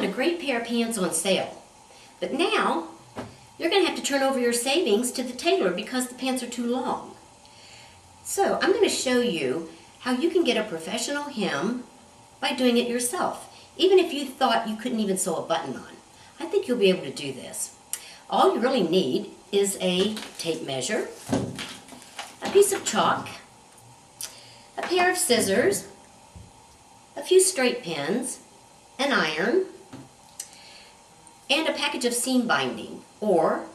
a great pair of pants on sale. But now, you're going to have to turn over your savings to the tailor because the pants are too long. So, I'm going to show you how you can get a professional hem by doing it yourself, even if you thought you couldn't even sew a button on. I think you'll be able to do this. All you really need is a tape measure, a piece of chalk, a pair of scissors, a few straight pins, an iron, and a package of seam binding, or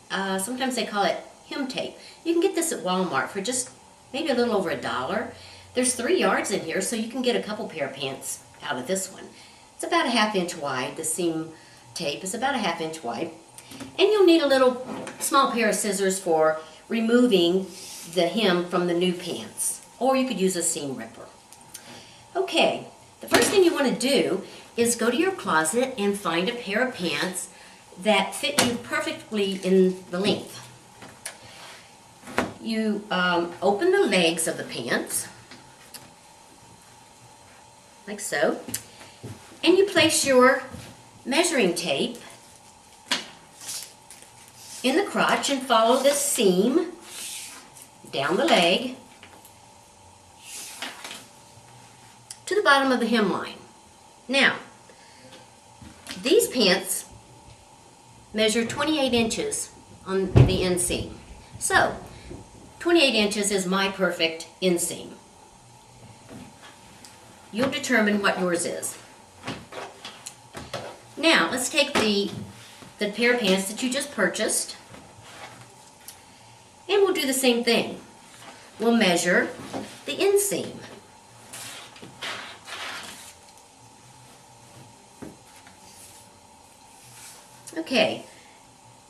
sometimes they call it hem tape. You can get this at Walmart for just maybe a little over $1. There's 3 yards in here, so you can get a couple pair of pants out of this one. It's about a 1/2 inch wide. The seam tape is about a 1/2 inch wide. And you'll need a little small pair of scissors for removing the hem from the new pants. Or you could use a seam ripper. Okay, the first thing you want to do is go to your closet and find a pair of pants that fit you perfectly in the length. You open the legs of the pants, like so, and you place your measuring tape in the crotch and follow the seam down the leg to the bottom of the hemline. Now, these pants measure 28 inches on the inseam. So, 28 inches is my perfect inseam. You'll determine what yours is. Now, let's take the pair of pants that you just purchased, and we'll do the same thing. We'll measure the inseam. Okay,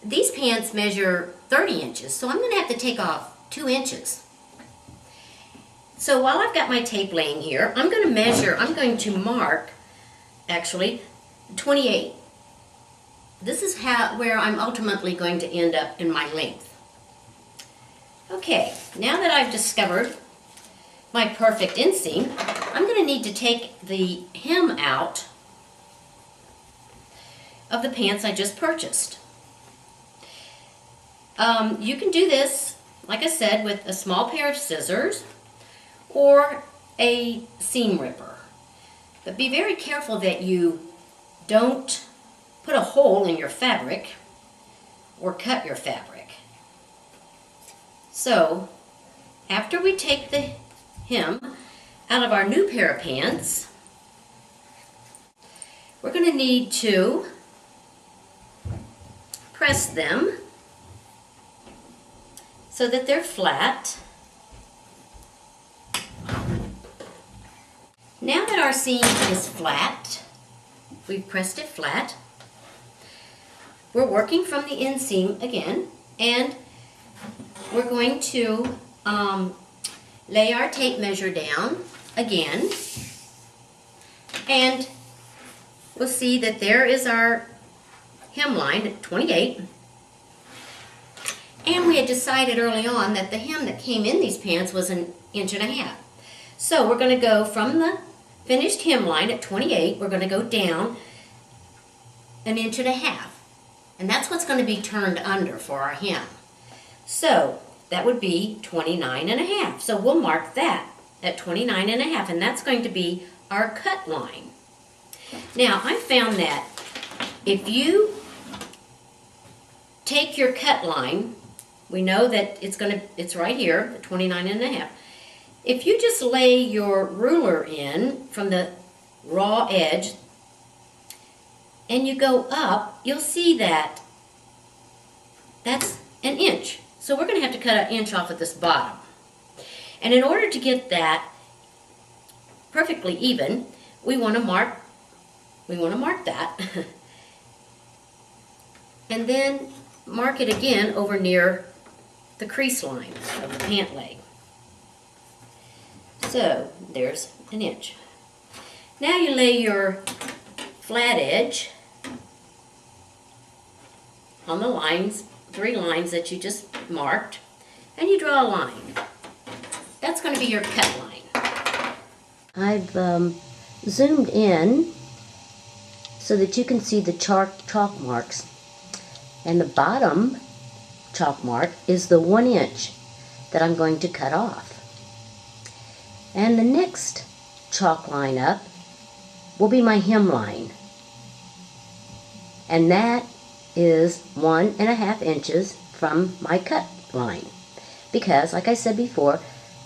these pants measure 30 inches, so I'm going to have to take off 2 inches. So while I've got my tape laying here, I'm going to mark, actually, 28. This is where I'm ultimately going to end up in my length. Okay, now that I've discovered my perfect inseam, I'm going to need to take the hem out of the pants I just purchased. You can do this, like I said, with a small pair of scissors or a seam ripper. But be very careful that you don't put a hole in your fabric or cut your fabric. So, after we take the hem out of our new pair of pants, we're going to need to press them so that they're flat. Now that our seam is flat, we've pressed it flat, we're working from the inseam again, and we're going to lay our tape measure down again, and we'll see that there is our hemline at 28. And we had decided early on that the hem that came in these pants was 1.5 inches. So we're going to go from the finished hemline at 28, we're going to go down 1.5 inches. And that's what's going to be turned under for our hem. So that would be 29.5. So we'll mark that at 29.5, and that's going to be our cut line. Now, I found that if you take your cut line, we know that it's right here, at 29.5. If you just lay your ruler in from the raw edge and you go up, you'll see that that's 1 inch. So we're going to have to cut 1 inch off at this bottom. And in order to get that perfectly even, we want to mark that. And then mark it again over near the crease line of the pant leg. So there's 1 inch. Now you lay your flat edge on the lines, 3 lines that you just marked, and you draw a line. That's going to be your cut line. I've zoomed in so so that you can see the chalk marks. And the bottom chalk mark is the 1 inch that I'm going to cut off. And the next chalk line up will be my hemline. And that is 1.5 inches from my cut line. Because, like I said before,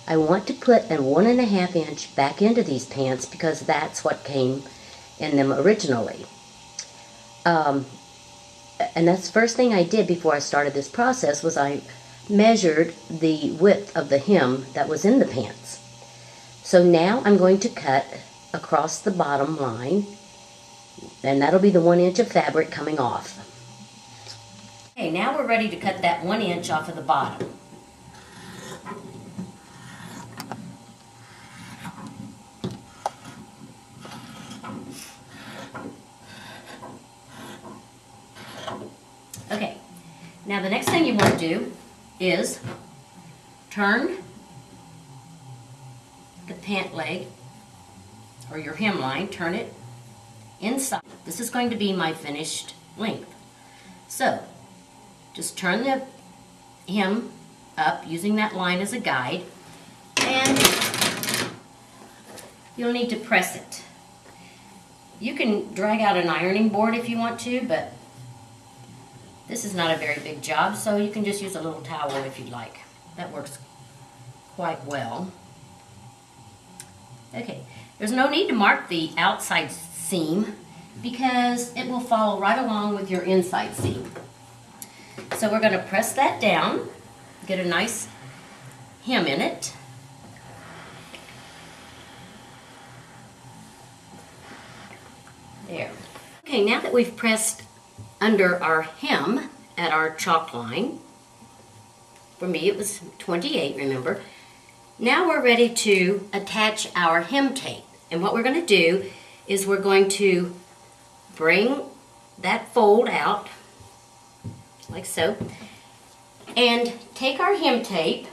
I want to put a 1.5 inch back into these pants because that's what came in them originally. And that's the first thing I did before I started this process was I measured the width of the hem that was in the pants. So now I'm going to cut across the bottom line, and that'll be the 1 inch of fabric coming off. Okay, now we're ready to cut that 1 inch off of the bottom. Okay, now the next thing you want to do is turn the pant leg, or your hemline, turn it inside. This is going to be my finished length. So, just turn the hem up using that line as a guide, and you'll need to press it. You can drag out an ironing board if you want to, but this is not a very big job, so you can just use a little towel if you'd like. That works quite well. Okay, there's no need to mark the outside seam because it will follow right along with your inside seam. So we're going to press that down, get a nice hem in it. There. Okay, now that we've pressed under our hem at our chalk line, for me it was 28, remember. Now we're ready to attach our hem tape. And what we're going to do is we're going to bring that fold out, like so, and take our hem tape.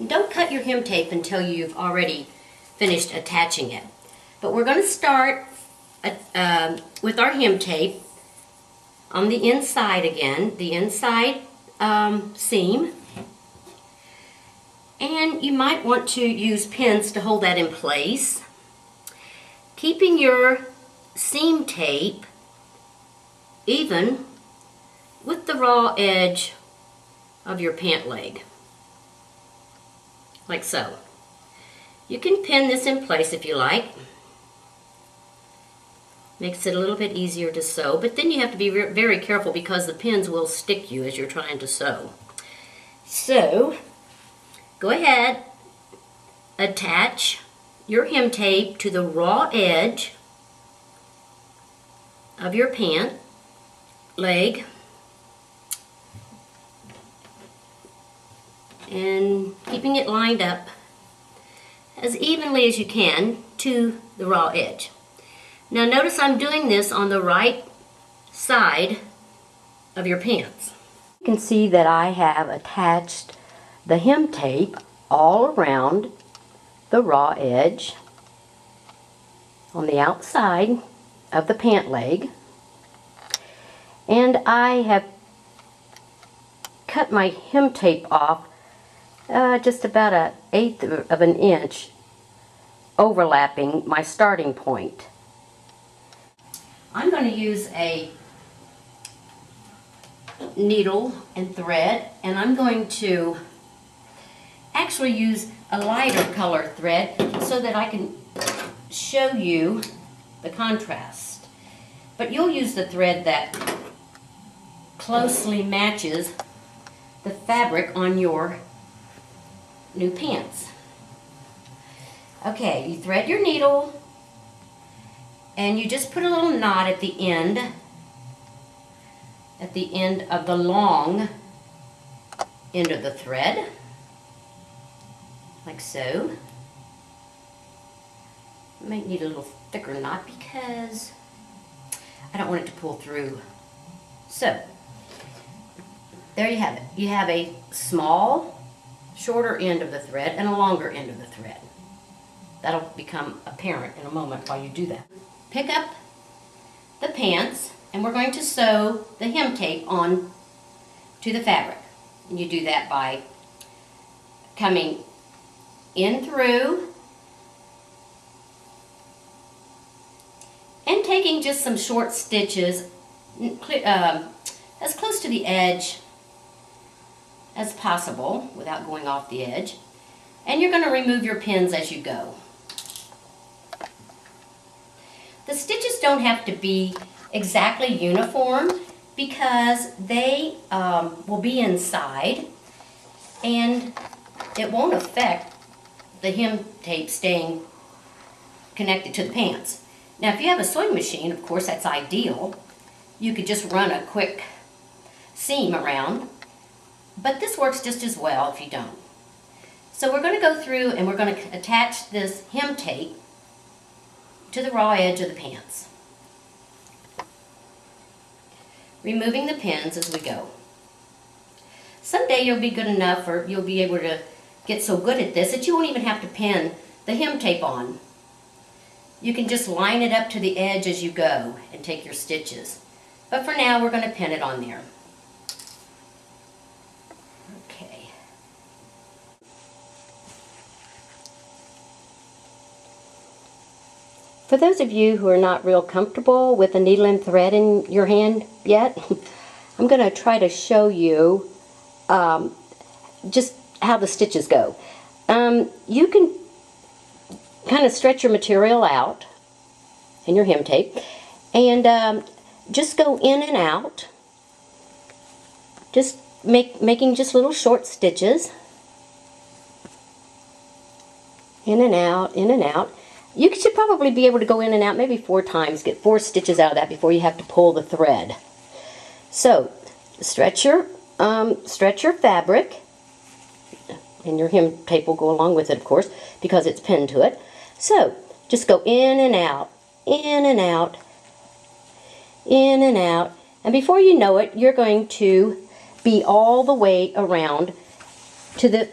Don't cut your hem tape until you've already finished attaching it. But we're going to start with our hem tape on the inside again, the inside seam. And you might want to use pins to hold that in place, keeping your seam tape even with the raw edge of your pant leg, like so. You can pin this in place if you like. Makes it a little bit easier to sew, but then you have to be very careful because the pins will stick you as you're trying to sew. So, go ahead, attach your hem tape to the raw edge of your pant leg and keeping it lined up as evenly as you can to the raw edge. Now notice I'm doing this on the right side of your pants. You can see that I have attached the hem tape all around the raw edge on the outside of the pant leg, and I have cut my hem tape off just about 1/8 of an inch, overlapping my starting point. I'm going to use a needle and thread, and I'm going to actually use a lighter color thread so that I can show you the contrast. But you'll use the thread that closely matches the fabric on your new pants. Okay, you thread your needle and you just put a little knot at the end of the long end of the thread, like so. You might need a little thicker knot because I don't want it to pull through. So, there you have it. You have a small, shorter end of the thread and a longer end of the thread. That'll become apparent in a moment while you do that. Pick up the pants and we're going to sew the hem tape on to the fabric. And you do that by coming in through and taking just some short stitches as close to the edge as possible without going off the edge. And you're going to remove your pins as you go. The stitches don't have to be exactly uniform because they will be inside and it won't affect the hem tape staying connected to the pants. Now if you have a sewing machine, of course that's ideal. You could just run a quick seam around, but this works just as well if you don't. So we're going to go through and we're going to attach this hem tape to the raw edge of the pants, removing the pins as we go. Someday you'll be good enough, or you'll be able to get so good at this that you won't even have to pin the hem tape on. You can just line it up to the edge as you go and take your stitches. But for now we're going to pin it on there. Okay. For those of you who are not real comfortable with a needle and thread in your hand yet, I'm going to try to show you just how the stitches go. You can kind of stretch your material out in your hem tape and just go in and out, just making just little short stitches, in and out, in and out. You should probably be able to go in and out maybe 4 times, get 4 stitches out of that before you have to pull the thread. So stretch your fabric, and your hem tape will go along with it, of course, because it's pinned to it. So just go in and out, in and out, in and out, and before you know it, you're going to be all the way around to the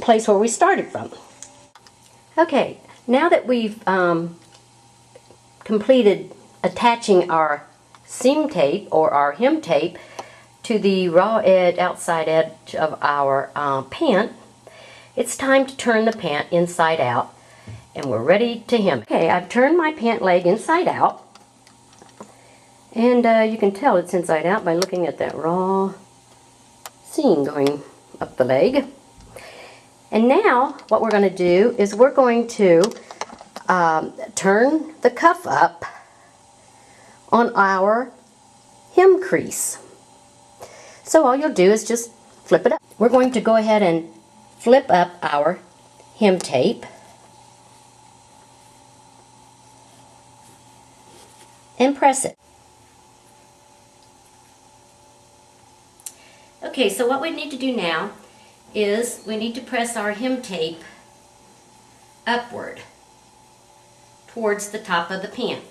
place where we started from. Okay, now that we've completed attaching our seam tape or our hem tape to the raw edge, outside edge of our pant, it's time to turn the pant inside out, and we're ready to hem. Okay, I've turned my pant leg inside out, and you can tell it's inside out by looking at that raw seam going up the leg. And now what we're going to do is we're going to turn the cuff up on our hem crease. So all you'll do is just flip it up. We're going to go ahead and flip up our hem tape and press it. Okay, so what we need to do now is we need to press our hem tape upward towards the top of the pant.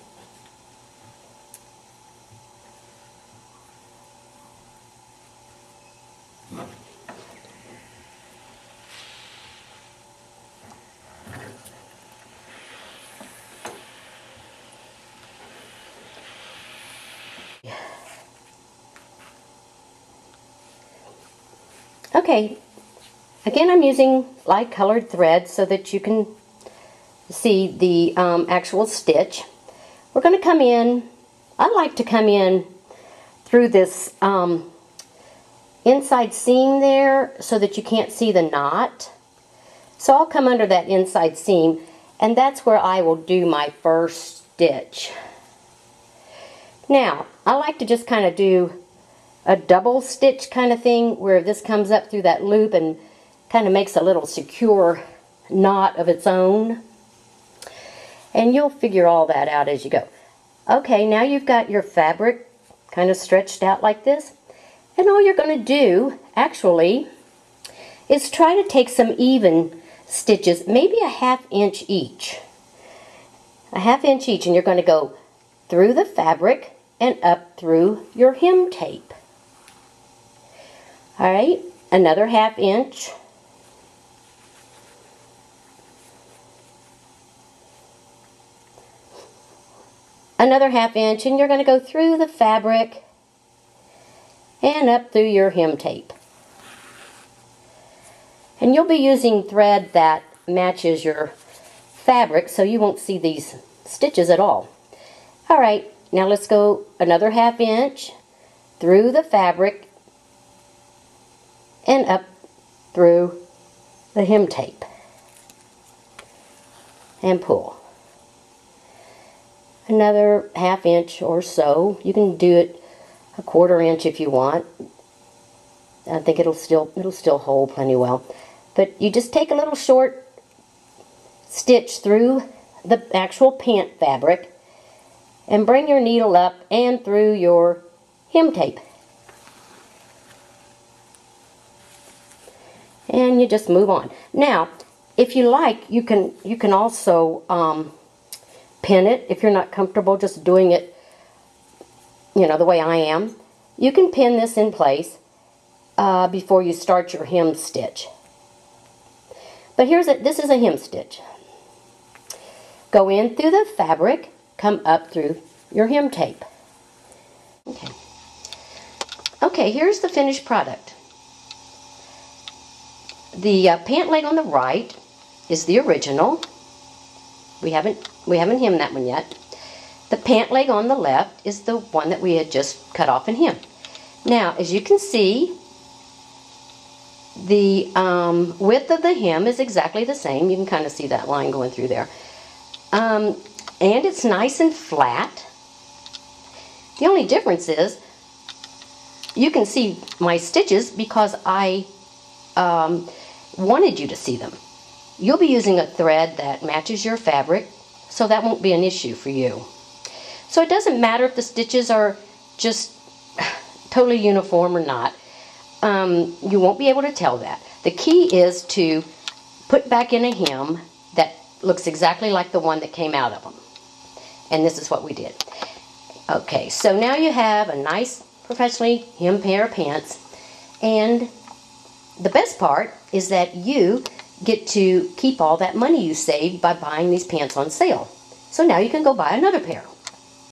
Okay, again I'm using light colored thread so that you can see the actual stitch. We're going to come in, I like to come in through this inside seam there so that you can't see the knot. So I'll come under that inside seam, and that's where I will do my first stitch. Now, I like to just kind of do a double stitch kind of thing where this comes up through that loop and kind of makes a little secure knot of its own. And you'll figure all that out as you go. Okay, now you've got your fabric kind of stretched out like this. And all you're going to do, actually, is try to take some even stitches, maybe a 1/2 inch each. A 1/2 inch each, and you're going to go through the fabric and up through your hem tape. Alright, another 1/2 inch. another 1/2 inch, and you're going to go through the fabric and up through your hem tape. And you'll be using thread that matches your fabric, so you won't see these stitches at all. Alright, now let's go another 1/2 inch through the fabric and up through the hem tape. And pull. Another 1/2 inch or so. You can do it a 1/4 inch if you want. I think it'll still hold plenty well. But you just take a little short stitch through the actual pant fabric and bring your needle up and through your hem tape. And you just move on. Now, if you like, you can also pin it if you're not comfortable just doing it, you know, the way I am. You can pin this in place before you start your hem stitch. But this is a hem stitch. Go in through the fabric, come up through your hem tape. Okay, here's the finished product. The pant leg on the right is the original. We haven't hemmed that one yet. The pant leg on the left is the one that we had just cut off and hemmed. Now, as you can see, the width of the hem is exactly the same. You can kind of see that line going through there. And it's nice and flat. The only difference is you can see my stitches because I wanted you to see them. You'll be using a thread that matches your fabric, so that won't be an issue for you. So it doesn't matter if the stitches are just totally uniform or not. You won't be able to tell that. The key is to put back in a hem that looks exactly like the one that came out of them. And this is what we did. Okay, so now you have a nice professionally hemmed pair of pants, and the best part is that you get to keep all that money you saved by buying these pants on sale. So now you can go buy another pair.